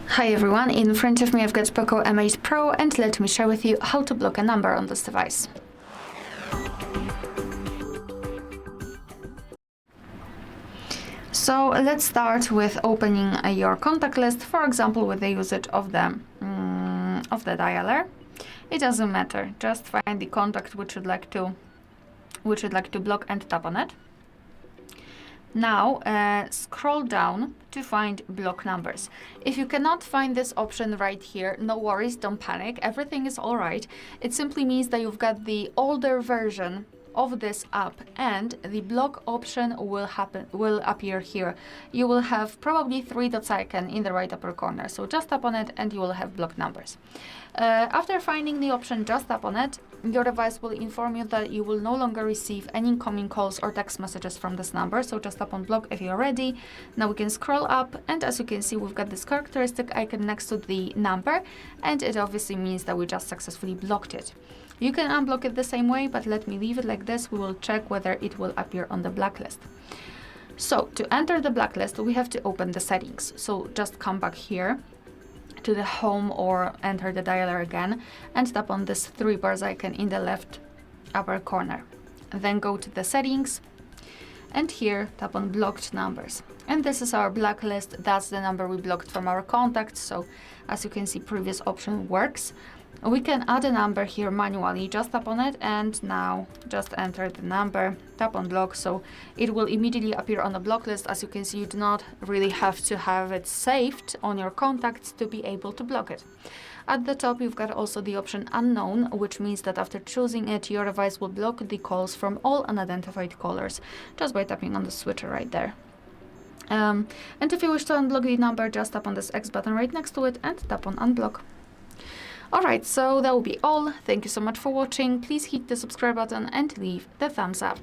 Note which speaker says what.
Speaker 1: Hi everyone, in front of me I've got POCO M8 Pro and let me share with you how to block a number on this device. So let's start with opening your contact list, for example with the usage of the dialer. It doesn't matter, just find the contact which you'd like to block and tap on it. Now scroll down to find block numbers. If you cannot find this option right here, no worries, don't panic, everything is all right. It simply means that you've got the older version of this app and the block option will appear here. You will have probably 3 dots icon in the right upper corner, so just tap on it and you will have block numbers. After finding the option, just tap on it. Your device will inform you that you will no longer receive any incoming calls or text messages from this number, so just tap on block if you're ready. Now we can scroll up and as you can see we've got this characteristic icon next to the number and it obviously means that we just successfully blocked it. You can unblock it the same way, but let me leave it like this. We will check whether it will appear on the blacklist. So to enter the blacklist we have to open the settings, so just come back here to the home or enter the dialer again and tap on this 3 bars icon in the left upper corner. Then go to the settings and here tap on blocked numbers. And this is our blacklist, that's the number we blocked from our contacts, so as you can see previous option works. We can add a number here manually, just tap on it and now just enter the number, tap on block, so it will immediately appear on the block list. As you can see, you do not really have to have it saved on your contacts to be able to block it. At the top you've got also the option unknown, which means that after choosing it your device will block the calls from all unidentified callers just by tapping on the switcher right there. And if you wish to unblock the number, just tap on this X button right next to it and tap on unblock. Alright, so that will be all. Thank you so much for watching. Please hit the subscribe button and leave the thumbs up.